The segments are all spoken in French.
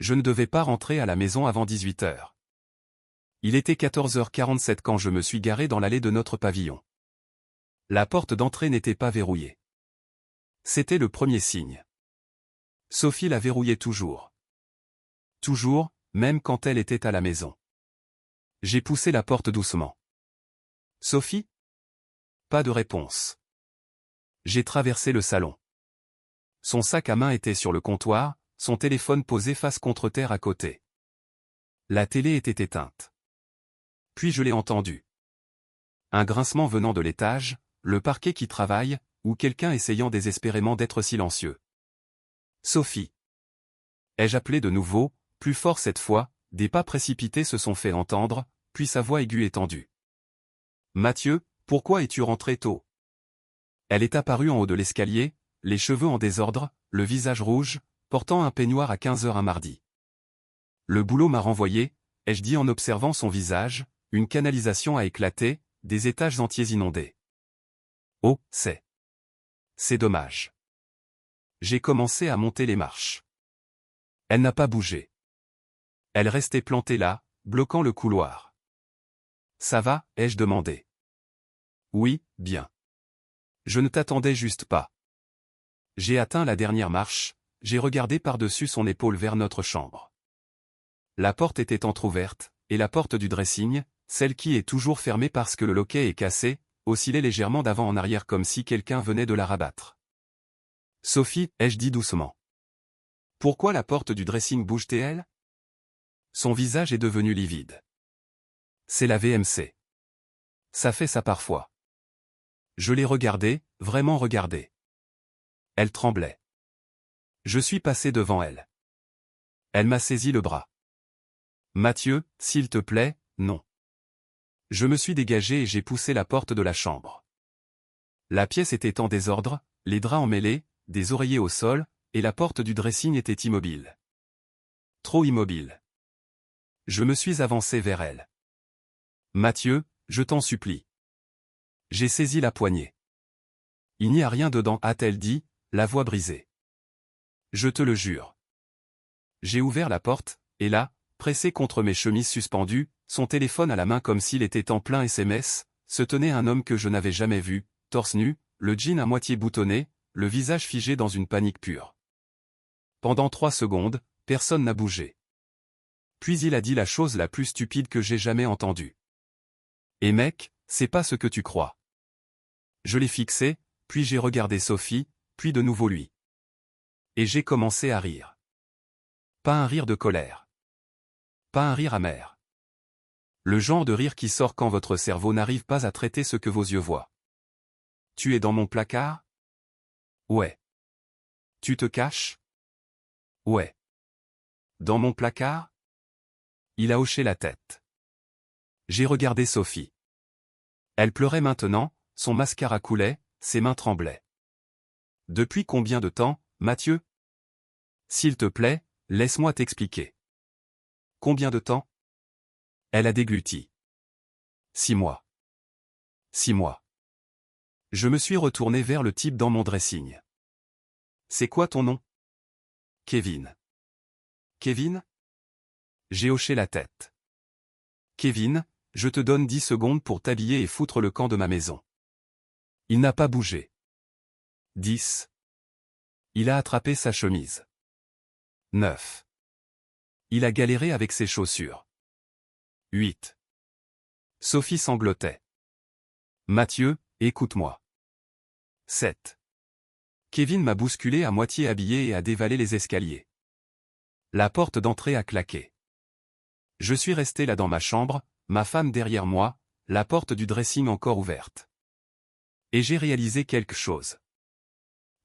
Je ne devais pas rentrer à la maison avant 18 h. Il était 14h47 quand je me suis garé dans l'allée de notre pavillon. La porte d'entrée n'était pas verrouillée. C'était le premier signe. Sophie la verrouillait toujours. Toujours, même quand elle était à la maison. J'ai poussé la porte doucement. Sophie? Pas de réponse. J'ai traversé le salon. Son sac à main était sur le comptoir, son téléphone posé face contre terre à côté. La télé était éteinte. Puis je l'ai entendu. Un grincement venant de l'étage, le parquet qui travaille, ou quelqu'un essayant désespérément d'être silencieux. Sophie. Ai-je appelé de nouveau, plus fort cette fois, des pas précipités se sont fait entendre, puis sa voix aiguë étendue. Mathieu, pourquoi es-tu rentré tôt? Elle est apparue en haut de l'escalier, les cheveux en désordre, le visage rouge, portant un peignoir à 15 h un mardi. Le boulot m'a renvoyé, ai-je dit en observant son visage, une canalisation a éclaté, des étages entiers inondés. Oh, c'est dommage. J'ai commencé à monter les marches. Elle n'a pas bougé. Elle restait plantée là, bloquant le couloir. Ça va, ai-je demandé. Oui, bien. Je ne t'attendais juste pas. J'ai atteint la dernière marche, j'ai regardé par-dessus son épaule vers notre chambre. La porte était entr'ouverte, et la porte du dressing, celle qui est toujours fermée parce que le loquet est cassé, oscillait légèrement d'avant en arrière comme si quelqu'un venait de la rabattre. Sophie, ai-je dit doucement. Pourquoi la porte du dressing bouge-t-elle? Son visage est devenu livide. C'est la VMC. Ça fait ça parfois. Je l'ai regardée, vraiment regardée. Elle tremblait. Je suis passé devant elle. Elle m'a saisi le bras. Mathieu, s'il te plaît, non. Je me suis dégagé et j'ai poussé la porte de la chambre. La pièce était en désordre, les draps emmêlés, des oreillers au sol, et la porte du dressing était immobile. Trop immobile. Je me suis avancé vers elle. Mathieu, je t'en supplie. J'ai saisi la poignée. Il n'y a rien dedans, a-t-elle dit, la voix brisée. Je te le jure. J'ai ouvert la porte, et là, pressé contre mes chemises suspendues, son téléphone à la main comme s'il était en plein SMS, se tenait un homme que je n'avais jamais vu, torse nu, le jean à moitié boutonné, le visage figé dans une panique pure. Pendant 3 secondes, personne n'a bougé. Puis il a dit la chose la plus stupide que j'ai jamais entendue. Et mec, c'est pas ce que tu crois. Je l'ai fixé, puis j'ai regardé Sophie, puis de nouveau lui. Et j'ai commencé à rire. Pas un rire de colère. Pas un rire amer. Le genre de rire qui sort quand votre cerveau n'arrive pas à traiter ce que vos yeux voient. Tu es dans mon placard? Ouais. Tu te caches? Ouais. Dans mon placard? Il a hoché la tête. J'ai regardé Sophie. Elle pleurait maintenant, son mascara coulait, ses mains tremblaient. Depuis combien de temps, Mathieu? S'il te plaît, laisse-moi t'expliquer. Combien de temps? Elle a dégluti. 6 mois. 6 mois. Je me suis retourné vers le type dans mon dressing. C'est quoi ton nom? Kevin. Kevin? J'ai hoché la tête. Kevin, je te donne 10 secondes pour t'habiller et foutre le camp de ma maison. Il n'a pas bougé. 10. Il a attrapé sa chemise. 9. Il a galéré avec ses chaussures. 8. Sophie sanglotait. Mathieu, écoute-moi. 7. Kevin m'a bousculé à moitié habillé et a dévalé les escaliers. La porte d'entrée a claqué. Je suis resté là dans ma chambre, ma femme derrière moi, la porte du dressing encore ouverte. Et j'ai réalisé quelque chose.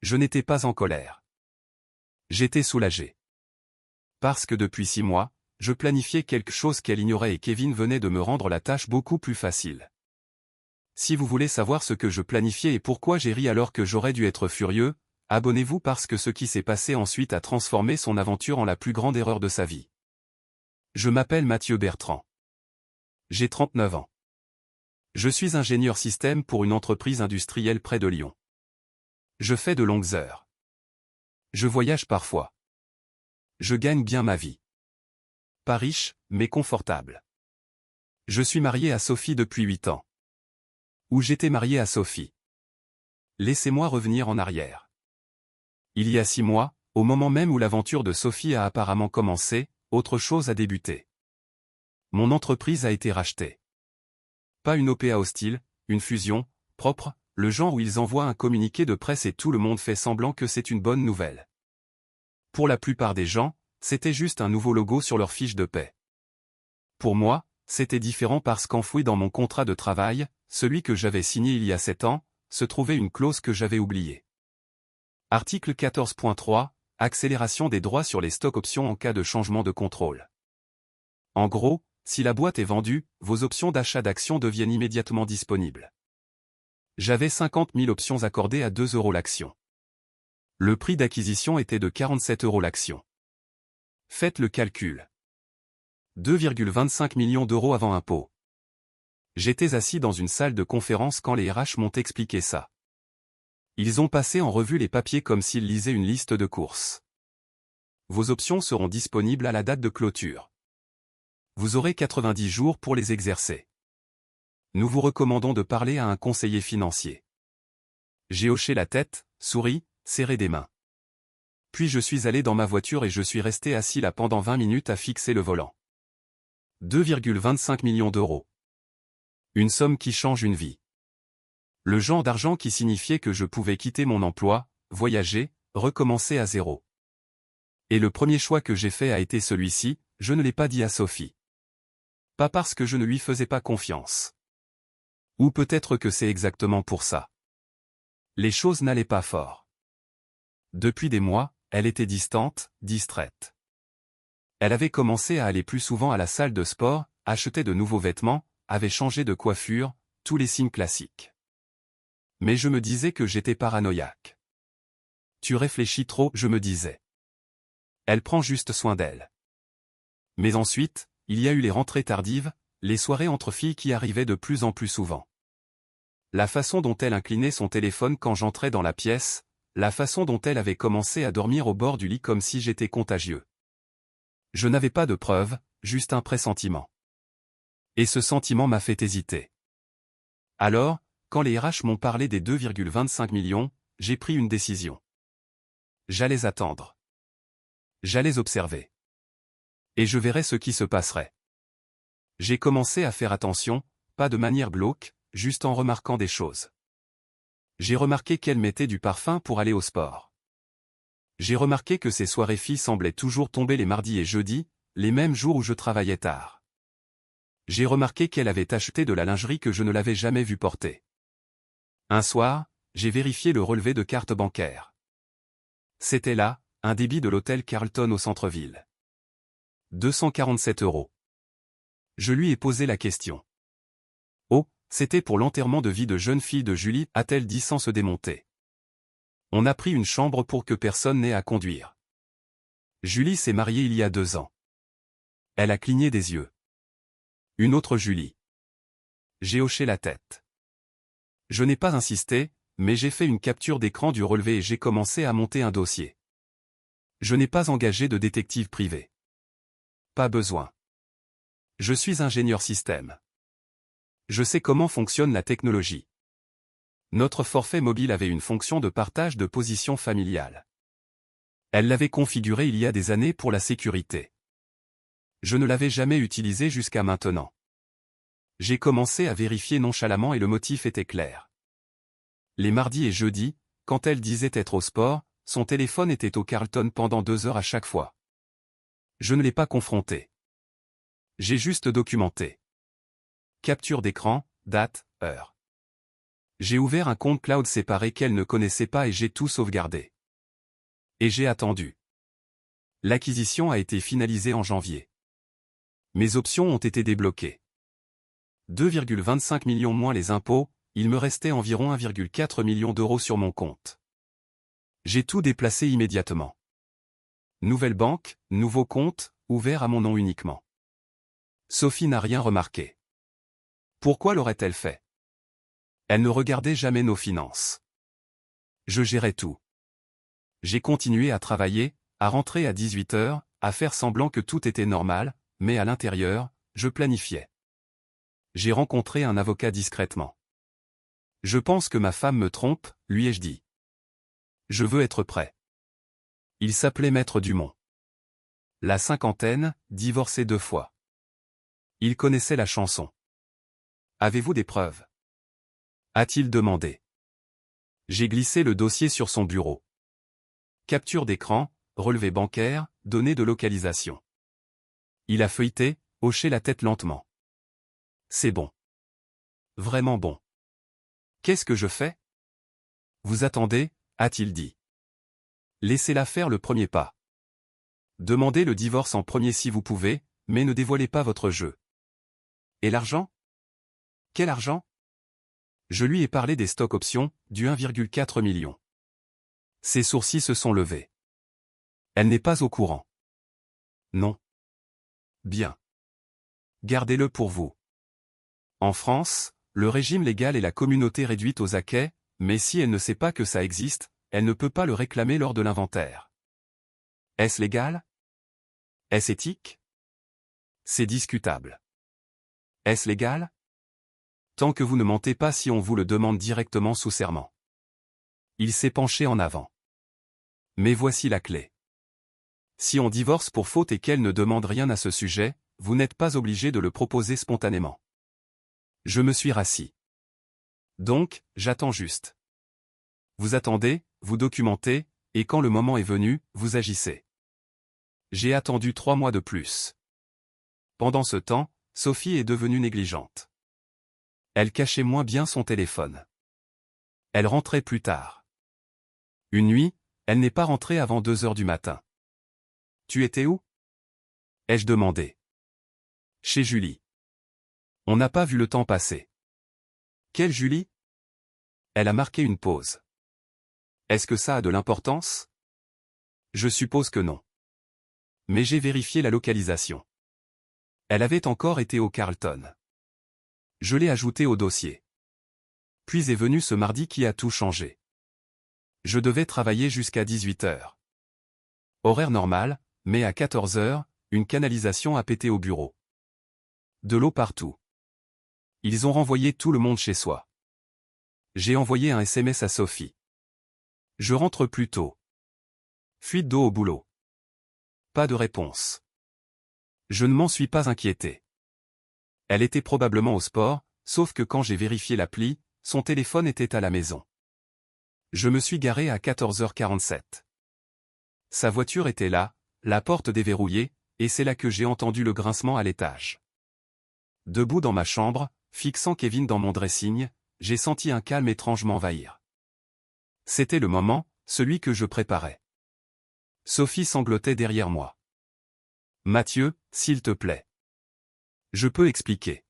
Je n'étais pas en colère. J'étais soulagé. Parce que depuis 6 mois, je planifiais quelque chose qu'elle ignorait et Kevin venait de me rendre la tâche beaucoup plus facile. Si vous voulez savoir ce que je planifiais et pourquoi j'ai ri alors que j'aurais dû être furieux, abonnez-vous parce que ce qui s'est passé ensuite a transformé son aventure en la plus grande erreur de sa vie. Je m'appelle Mathieu Bertrand. J'ai 39 ans. Je suis ingénieur système pour une entreprise industrielle près de Lyon. Je fais de longues heures. Je voyage parfois. Je gagne bien ma vie. Pas riche, mais confortable. Je suis marié à Sophie depuis 8 ans. Ou j'étais marié à Sophie. Laissez-moi revenir en arrière. Il y a 6 mois, au moment même où l'aventure de Sophie a apparemment commencé, autre chose a débuté. Mon entreprise a été rachetée. Pas une OPA hostile, une fusion, propre, le genre où ils envoient un communiqué de presse et tout le monde fait semblant que c'est une bonne nouvelle. Pour la plupart des gens, c'était juste un nouveau logo sur leur fiche de paie. Pour moi, c'était différent parce qu'enfoui dans mon contrat de travail, celui que j'avais signé il y a 7 ans, se trouvait une clause que j'avais oubliée. Article 14.3, accélération des droits sur les stock options en cas de changement de contrôle. En gros, si la boîte est vendue, vos options d'achat d'actions deviennent immédiatement disponibles. J'avais 50 000 options accordées à 2 € l'action. Le prix d'acquisition était de 47 € l'action. Faites le calcul. 2,25 millions d'euros avant impôt. J'étais assis dans une salle de conférence quand les RH m'ont expliqué ça. Ils ont passé en revue les papiers comme s'ils lisaient une liste de courses. Vos options seront disponibles à la date de clôture. Vous aurez 90 jours pour les exercer. Nous vous recommandons de parler à un conseiller financier. J'ai hoché la tête, souri, serré des mains. Puis je suis allé dans ma voiture et je suis resté assis là pendant 20 minutes à fixer le volant. 2,25 millions d'euros. Une somme qui change une vie. Le genre d'argent qui signifiait que je pouvais quitter mon emploi, voyager, recommencer à zéro. Et le premier choix que j'ai fait a été celui-ci, je ne l'ai pas dit à Sophie. Pas parce que je ne lui faisais pas confiance. Ou peut-être que c'est exactement pour ça. Les choses n'allaient pas fort. Depuis des mois, elle était distante, distraite. Elle avait commencé à aller plus souvent à la salle de sport, acheter de nouveaux vêtements, avait changé de coiffure, tous les signes classiques. Mais je me disais que j'étais paranoïaque. Tu réfléchis trop, je me disais. Elle prend juste soin d'elle. Mais ensuite, il y a eu les rentrées tardives, les soirées entre filles qui arrivaient de plus en plus souvent. La façon dont elle inclinait son téléphone quand j'entrais dans la pièce, la façon dont elle avait commencé à dormir au bord du lit comme si j'étais contagieux. Je n'avais pas de preuves, juste un pressentiment. Et ce sentiment m'a fait hésiter. Alors, quand les RH m'ont parlé des 2,25 millions, j'ai pris une décision. J'allais attendre. J'allais observer. Et je verrais ce qui se passerait. J'ai commencé à faire attention, pas de manière glauque, juste en remarquant des choses. J'ai remarqué qu'elle mettait du parfum pour aller au sport. J'ai remarqué que ses soirées filles semblaient toujours tomber les mardis et jeudis, les mêmes jours où je travaillais tard. J'ai remarqué qu'elle avait acheté de la lingerie que je ne l'avais jamais vue porter. Un soir, j'ai vérifié le relevé de carte bancaire. C'était là, un débit de l'hôtel Carlton au centre-ville. 247 €. Je lui ai posé la question. Oh, c'était pour l'enterrement de vie de jeune fille de Julie, a-t-elle dit sans se démonter. On a pris une chambre pour que personne n'ait à conduire. Julie s'est mariée il y a 2 ans. Elle a cligné des yeux. Une autre Julie. J'ai hoché la tête. Je n'ai pas insisté, mais j'ai fait une capture d'écran du relevé et j'ai commencé à monter un dossier. Je n'ai pas engagé de détective privé. Pas besoin. Je suis ingénieur système. Je sais comment fonctionne la technologie. Notre forfait mobile avait une fonction de partage de position familiale. Elle l'avait configuré il y a des années pour la sécurité. Je ne l'avais jamais utilisé jusqu'à maintenant. J'ai commencé à vérifier nonchalamment et le motif était clair. Les mardis et jeudis, quand elle disait être au sport, son téléphone était au Carlton pendant 2 heures à chaque fois. Je ne l'ai pas confronté. J'ai juste documenté. Capture d'écran, date, heure. J'ai ouvert un compte cloud séparé qu'elle ne connaissait pas et j'ai tout sauvegardé. Et j'ai attendu. L'acquisition a été finalisée en janvier. Mes options ont été débloquées. 2,25 millions moins les impôts, il me restait environ 1,4 million d'euros sur mon compte. J'ai tout déplacé immédiatement. Nouvelle banque, nouveau compte, ouvert à mon nom uniquement. Sophie n'a rien remarqué. Pourquoi l'aurait-elle fait? Elle ne regardait jamais nos finances. Je gérais tout. J'ai continué à travailler, à rentrer à 18 h, à faire semblant que tout était normal, mais à l'intérieur, je planifiais. J'ai rencontré un avocat discrètement. Je pense que ma femme me trompe, lui ai-je dit. Je veux être prêt. Il s'appelait Maître Dumont. La cinquantaine, divorcé 2 fois. Il connaissait la chanson. Avez-vous des preuves? A-t-il demandé. J'ai glissé le dossier sur son bureau. Capture d'écran, relevé bancaire, données de localisation. Il a feuilleté, hoché la tête lentement. C'est bon. Vraiment bon. Qu'est-ce que je fais? Vous attendez, a-t-il dit. Laissez-la faire le premier pas. Demandez le divorce en premier si vous pouvez, mais ne dévoilez pas votre jeu. Et l'argent? Quel argent? Je lui ai parlé des stock options, du 1,4 million. Ses sourcils se sont levés. Elle n'est pas au courant. Non. Bien. Gardez-le pour vous. En France, le régime légal est la communauté réduite aux acquêts, mais si elle ne sait pas que ça existe, elle ne peut pas le réclamer lors de l'inventaire. Est-ce légal? Est-ce éthique? C'est discutable. Est-ce légal? Tant que vous ne mentez pas si on vous le demande directement sous serment. Il s'est penché en avant. Mais voici la clé. Si on divorce pour faute et qu'elle ne demande rien à ce sujet, vous n'êtes pas obligé de le proposer spontanément. Je me suis rassis. Donc, j'attends juste. Vous attendez, vous documentez, et quand le moment est venu, vous agissez. J'ai attendu 3 mois de plus. Pendant ce temps, Sophie est devenue négligente. Elle cachait moins bien son téléphone. Elle rentrait plus tard. Une nuit, elle n'est pas rentrée avant 2 heures du matin. Tu étais où? Ai-je demandé. Chez Julie. On n'a pas vu le temps passer. Quelle Julie? Elle a marqué une pause. Est-ce que ça a de l'importance? Je suppose que non. Mais j'ai vérifié la localisation. Elle avait encore été au Carlton. Je l'ai ajoutée au dossier. Puis est venu ce mardi qui a tout changé. Je devais travailler jusqu'à 18 heures. Horaire normal, mais à 14 heures, une canalisation a pété au bureau. De l'eau partout. Ils ont renvoyé tout le monde chez soi. J'ai envoyé un SMS à Sophie. Je rentre plus tôt. Fuite d'eau au boulot. Pas de réponse. Je ne m'en suis pas inquiété. Elle était probablement au sport, sauf que quand j'ai vérifié l'appli, son téléphone était à la maison. Je me suis garé à 14h47. Sa voiture était là, la porte déverrouillée, et c'est là que j'ai entendu le grincement à l'étage. Debout dans ma chambre, fixant Kevin dans mon dressing, j'ai senti un calme étrange m'envahir. C'était le moment, celui que je préparais. Sophie sanglotait derrière moi. Mathieu, s'il te plaît. Je peux expliquer.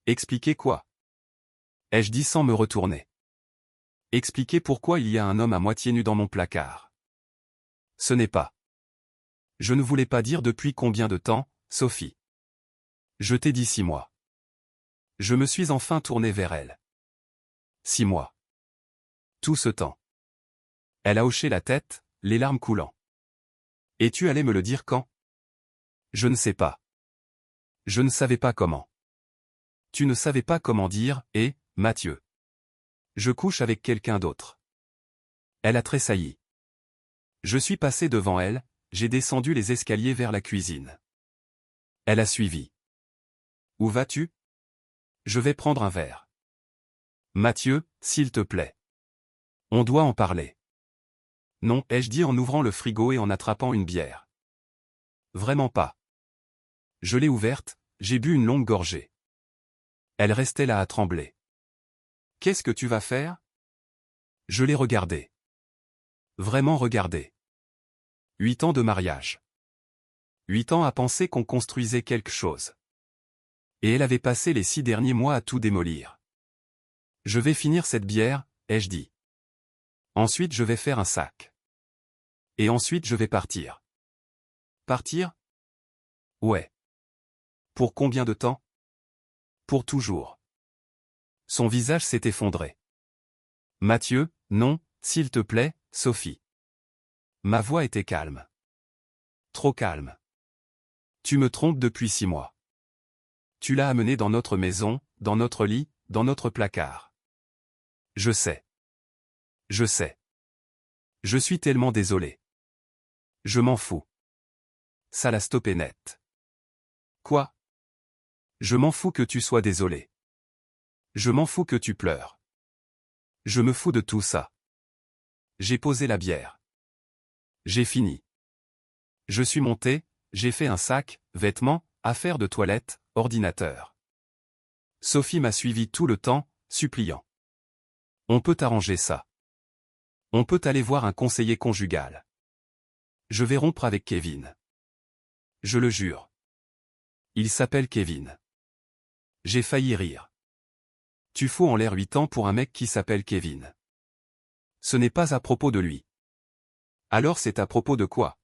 Expliquer quoi? Ai-je dit sans me retourner. Expliquer pourquoi il y a un homme à moitié nu dans mon placard. Ce n'est pas. Je ne voulais pas dire depuis combien de temps, Sophie. Je t'ai dit 6 mois. Je me suis enfin tourné vers elle. 6 mois. Tout ce temps. Elle a hoché la tête, les larmes coulant. Et tu allais me le dire quand? Je ne sais pas. Je ne savais pas comment. Tu ne savais pas comment dire, et, Mathieu. Je couche avec quelqu'un d'autre. Elle a tressailli. Je suis passé devant elle, j'ai descendu les escaliers vers la cuisine. Elle a suivi. Où vas-tu? Je vais prendre un verre. Mathieu, s'il te plaît. On doit en parler. Non, ai-je dit en ouvrant le frigo et en attrapant une bière. Vraiment pas. Je l'ai ouverte, j'ai bu une longue gorgée. Elle restait là à trembler. Qu'est-ce que tu vas faire? Je l'ai regardée. Vraiment regardée. 8 ans de mariage. 8 ans à penser qu'on construisait quelque chose. Et elle avait passé les 6 derniers mois à tout démolir. Je vais finir cette bière, ai-je dit. Ensuite je vais faire un sac. Et ensuite je vais partir. Partir? Ouais. Pour combien de temps? Pour toujours. Son visage s'est effondré. Mathieu, non, s'il te plaît, Sophie. Ma voix était calme. Trop calme. Tu me trompes depuis 6 mois. Tu l'as amené dans notre maison, dans notre lit, dans notre placard. Je sais. Je sais. Je suis tellement désolé. Je m'en fous. Ça l'a stoppé net. Quoi? Je m'en fous que tu sois désolé. Je m'en fous que tu pleures. Je me fous de tout ça. J'ai posé la bière. J'ai fini. Je suis monté, j'ai fait un sac, vêtements, affaires de toilette, ordinateur. Sophie m'a suivi tout le temps, suppliant. On peut arranger ça. On peut aller voir un conseiller conjugal. Je vais rompre avec Kevin. Je le jure. Il s'appelle Kevin. J'ai failli rire. Tu fous en l'air 8 ans pour un mec qui s'appelle Kevin. Ce n'est pas à propos de lui. Alors c'est à propos de quoi?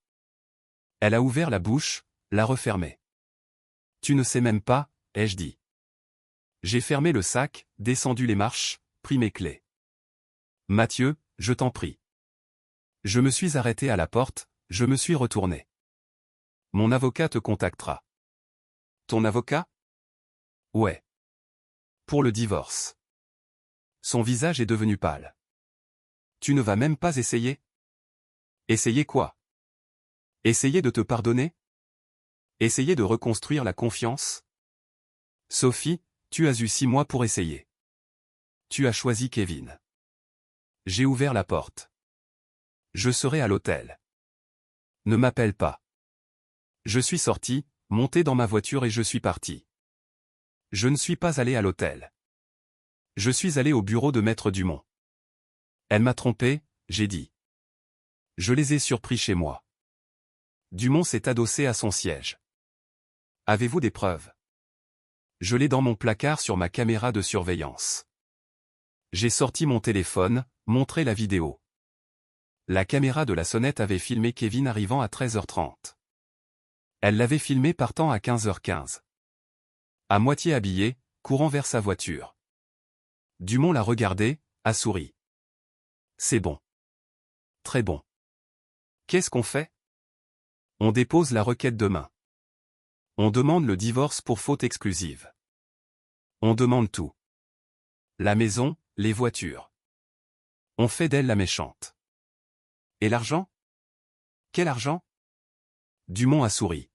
Elle a ouvert la bouche, l'a refermée. Tu ne sais même pas, ai-je dit. J'ai fermé le sac, descendu les marches, pris mes clés. Mathieu, je t'en prie. Je me suis arrêté à la porte, je me suis retourné. Mon avocat te contactera. Ton avocat? Ouais. Pour le divorce. Son visage est devenu pâle. Tu ne vas même pas essayer? Essayer quoi? Essayer de te pardonner? Essayer de reconstruire la confiance? Sophie, tu as eu 6 mois pour essayer. Tu as choisi Kevin. J'ai ouvert la porte. Je serai à l'hôtel. Ne m'appelle pas. Je suis sorti, monté dans ma voiture et je suis parti. Je ne suis pas allé à l'hôtel. Je suis allé au bureau de Maître Dumont. Elle m'a trompé, j'ai dit. Je les ai surpris chez moi. Dumont s'est adossé à son siège. Avez-vous des preuves? Je l'ai dans mon placard sur ma caméra de surveillance. J'ai sorti mon téléphone, montré la vidéo. La caméra de la sonnette avait filmé Kevin arrivant à 13h30. Elle l'avait filmé partant à 15h15. À moitié habillé, courant vers sa voiture. Dumont l'a regardé, a souri. C'est bon. Très bon. Qu'est-ce qu'on fait? On dépose la requête demain. On demande le divorce pour faute exclusive. On demande tout. La maison, les voitures. On fait d'elle la méchante. Et l'argent? Quel argent? Dumont a souri.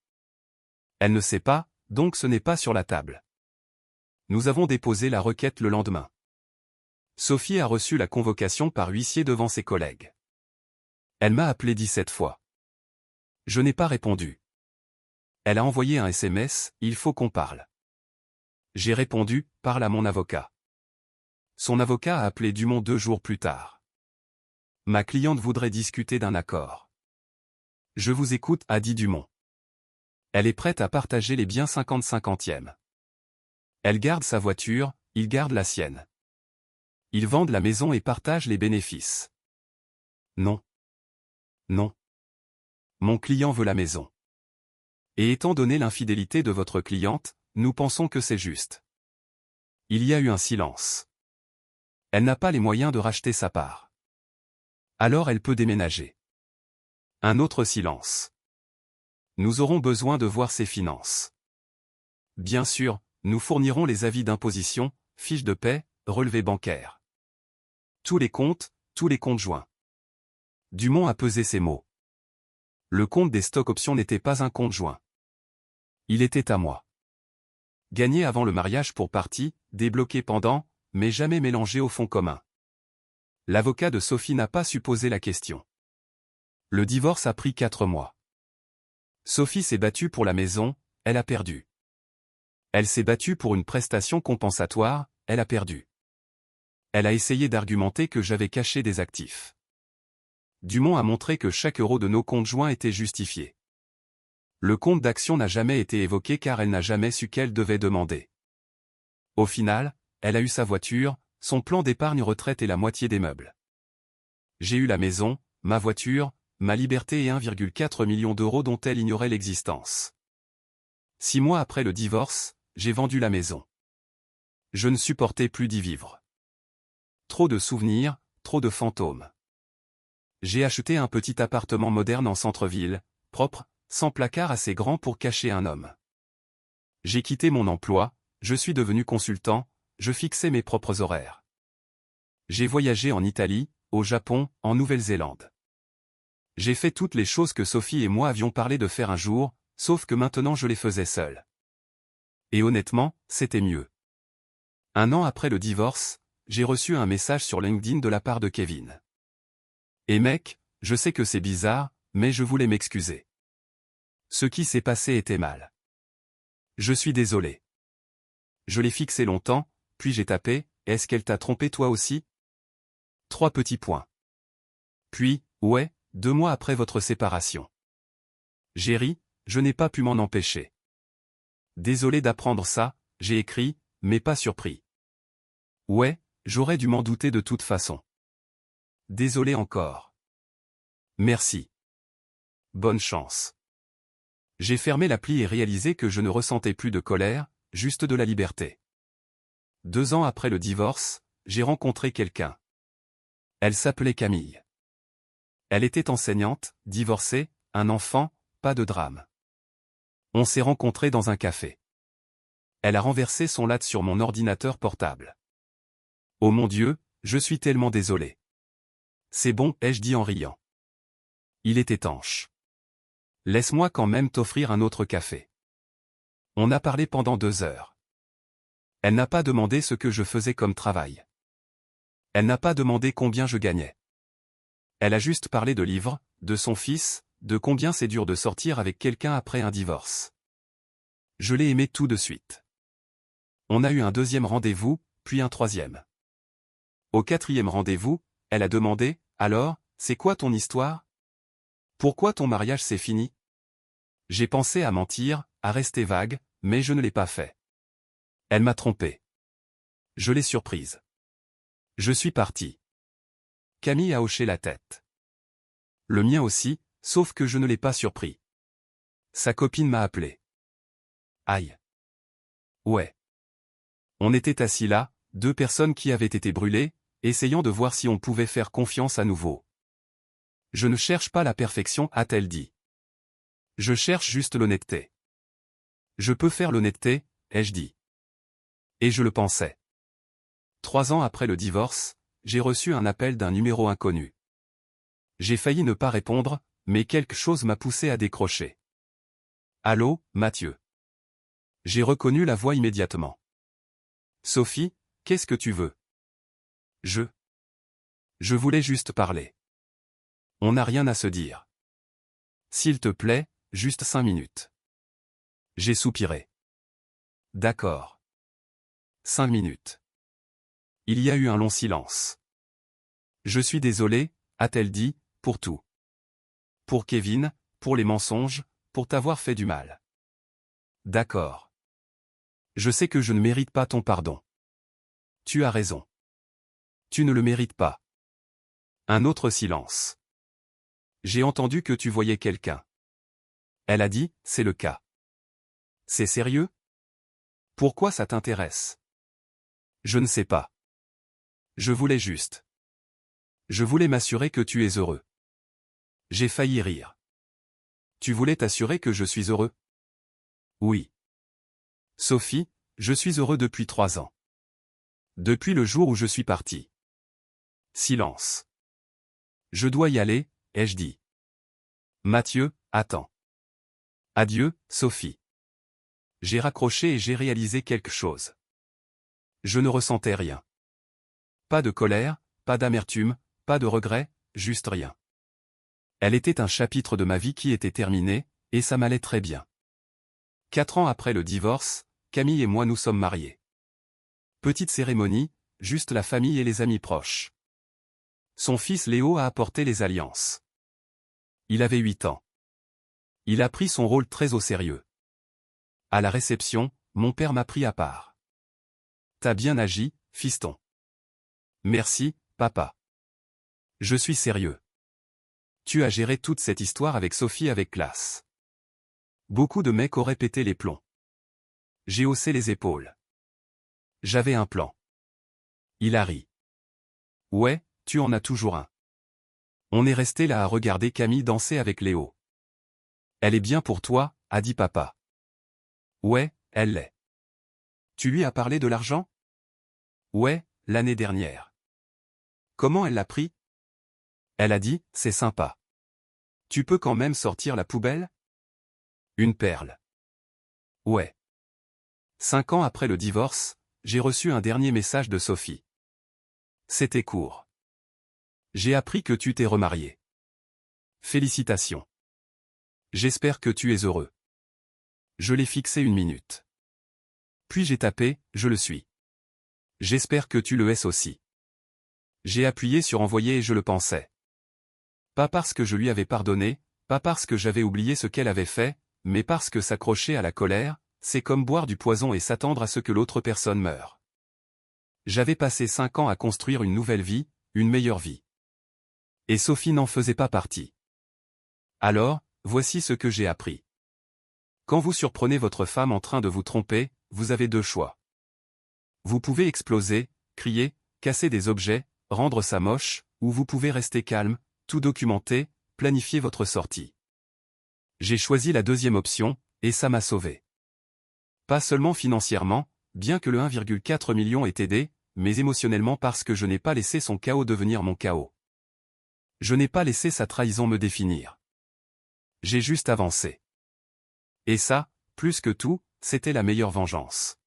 Elle ne sait pas, donc ce n'est pas sur la table. Nous avons déposé la requête le lendemain. Sophie a reçu la convocation par huissier devant ses collègues. Elle m'a appelé 17 fois. Je n'ai pas répondu. Elle a envoyé un SMS, il faut qu'on parle. J'ai répondu, parle à mon avocat. Son avocat a appelé Dumont 2 jours plus tard. Ma cliente voudrait discuter d'un accord. Je vous écoute, a dit Dumont. Elle est prête à partager les biens 50-50e. Elle garde sa voiture, il garde la sienne. Ils vendent la maison et partagent les bénéfices. Non. Non. Mon client veut la maison. Et étant donné l'infidélité de votre cliente, nous pensons que c'est juste. Il y a eu un silence. Elle n'a pas les moyens de racheter sa part. Alors elle peut déménager. Un autre silence. Nous aurons besoin de voir ses finances. Bien sûr, nous fournirons les avis d'imposition, fiches de paie, relevés bancaires. Tous les comptes joints. Dumont a pesé ses mots. Le compte des stock options n'était pas un compte joint. Il était à moi. Gagné avant le mariage pour partie, débloqué pendant, mais jamais mélangé au fonds commun. L'avocat de Sophie n'a pas su poser la question. Le divorce a pris 4 mois. Sophie s'est battue pour la maison, elle a perdu. Elle s'est battue pour une prestation compensatoire, elle a perdu. Elle a essayé d'argumenter que j'avais caché des actifs. Dumont a montré que chaque euro de nos comptes joints était justifié. Le compte d'action n'a jamais été évoqué car elle n'a jamais su qu'elle devait demander. Au final, elle a eu sa voiture, son plan d'épargne retraite et la moitié des meubles. J'ai eu la maison, ma voiture, ma liberté et 1,4 million d'euros dont elle ignorait l'existence. 6 mois après le divorce, j'ai vendu la maison. Je ne supportais plus d'y vivre. Trop de souvenirs, trop de fantômes. J'ai acheté un petit appartement moderne en centre-ville, propre, sans placard assez grand pour cacher un homme. J'ai quitté mon emploi, je suis devenu consultant, je fixais mes propres horaires. J'ai voyagé en Italie, au Japon, en Nouvelle-Zélande. J'ai fait toutes les choses que Sophie et moi avions parlé de faire un jour, sauf que maintenant je les faisais seul. Et honnêtement, c'était mieux. 1 an après le divorce, j'ai reçu un message sur LinkedIn de la part de Kevin. Et mec, je sais que c'est bizarre, mais je voulais m'excuser. Ce qui s'est passé était mal. Je suis désolé. Je l'ai fixé longtemps, puis j'ai tapé, est-ce qu'elle t'a trompé toi aussi? 3 petits points. Puis, ouais, 2 mois après votre séparation. J'ai ri, je n'ai pas pu m'en empêcher. Désolé d'apprendre ça, j'ai écrit, mais pas surpris. Ouais, j'aurais dû m'en douter de toute façon. Désolé encore. Merci. Bonne chance. J'ai fermé l'appli et réalisé que je ne ressentais plus de colère, juste de la liberté. 2 ans après le divorce, j'ai rencontré quelqu'un. Elle s'appelait Camille. Elle était enseignante, divorcée, un enfant, pas de drame. On s'est rencontrés dans un café. Elle a renversé son latte sur mon ordinateur portable. Oh mon Dieu, je suis tellement désolé. C'est bon, ai-je dit en riant. Il est étanche. Laisse-moi quand même t'offrir un autre café. On a parlé pendant 2 heures. Elle n'a pas demandé ce que je faisais comme travail. Elle n'a pas demandé combien je gagnais. Elle a juste parlé de livres, de son fils, de combien c'est dur de sortir avec quelqu'un après un divorce. Je l'ai aimé tout de suite. On a eu un 2e rendez-vous, puis un 3e. Au 4e rendez-vous, elle a demandé, alors, c'est quoi ton histoire? Pourquoi ton mariage s'est fini? J'ai pensé à mentir, à rester vague, mais je ne l'ai pas fait. Elle m'a trompé. Je l'ai surprise. Je suis parti. Camille a hoché la tête. Le mien aussi, sauf que je ne l'ai pas surpris. Sa copine m'a appelé. Aïe. Ouais. On était assis là, 2 personnes qui avaient été brûlées, essayant de voir si on pouvait faire confiance à nouveau. Je ne cherche pas la perfection, a-t-elle dit. Je cherche juste l'honnêteté. Je peux faire l'honnêteté, ai-je dit. Et je le pensais. 3 ans après le divorce, j'ai reçu un appel d'un numéro inconnu. J'ai failli ne pas répondre, mais quelque chose m'a poussé à décrocher. Allô, Mathieu. J'ai reconnu la voix immédiatement. Sophie, qu'est-ce que tu veux? Je voulais juste parler. On n'a rien à se dire. S'il te plaît, juste 5 minutes. J'ai soupiré. D'accord. 5 minutes. Il y a eu un long silence. Je suis désolé, a-t-elle dit, pour tout. Pour Kevin, pour les mensonges, pour t'avoir fait du mal. D'accord. Je sais que je ne mérite pas ton pardon. Tu as raison. Tu ne le mérites pas. Un autre silence. J'ai entendu que tu voyais quelqu'un. Elle a dit, c'est le cas. C'est sérieux? Pourquoi ça t'intéresse? Je ne sais pas. Je voulais juste. Je voulais m'assurer que tu es heureux. J'ai failli rire. Tu voulais t'assurer que je suis heureux? Oui. Sophie, je suis heureux depuis 3 ans. Depuis le jour où je suis parti. Silence. Je dois y aller, ai-je dit. Mathieu, attends. Adieu, Sophie. J'ai raccroché et j'ai réalisé quelque chose. Je ne ressentais rien. Pas de colère, pas d'amertume, pas de regret, juste rien. Elle était un chapitre de ma vie qui était terminé, et ça m'allait très bien. 4 ans après le divorce, Camille et moi nous sommes mariés. Petite cérémonie, juste la famille et les amis proches. Son fils Léo a apporté les alliances. Il avait 8 ans. Il a pris son rôle très au sérieux. À la réception, mon père m'a pris à part. T'as bien agi, fiston. Merci, papa. Je suis sérieux. Tu as géré toute cette histoire avec Sophie avec classe. Beaucoup de mecs auraient pété les plombs. J'ai haussé les épaules. J'avais un plan. Il a ri. Ouais, tu en as toujours un. On est resté là à regarder Camille danser avec Léo. Elle est bien pour toi, a dit papa. Ouais, elle l'est. Tu lui as parlé de l'argent? Ouais, l'année dernière. Comment elle l'a pris? Elle a dit, c'est sympa. Tu peux quand même sortir la poubelle? Une perle. Ouais. 5 ans après le divorce, j'ai reçu un dernier message de Sophie. C'était court. J'ai appris que tu t'es remarié. Félicitations. J'espère que tu es heureux. Je l'ai fixé 1 minute. Puis j'ai tapé, je le suis. J'espère que tu le es aussi. J'ai appuyé sur envoyer et je le pensais. Pas parce que je lui avais pardonné, pas parce que j'avais oublié ce qu'elle avait fait, mais parce que s'accrocher à la colère, c'est comme boire du poison et s'attendre à ce que l'autre personne meure. J'avais passé 5 ans à construire une nouvelle vie, une meilleure vie. Et Sophie n'en faisait pas partie. Alors, voici ce que j'ai appris. Quand vous surprenez votre femme en train de vous tromper, vous avez 2 choix. Vous pouvez exploser, crier, casser des objets, rendre ça moche, ou vous pouvez rester calme, tout documenter, planifier votre sortie. J'ai choisi la deuxième option, et ça m'a sauvé. Pas seulement financièrement, bien que le 1,4 million ait aidé, mais émotionnellement parce que je n'ai pas laissé son chaos devenir mon chaos. Je n'ai pas laissé sa trahison me définir. J'ai juste avancé. Et ça, plus que tout, c'était la meilleure vengeance.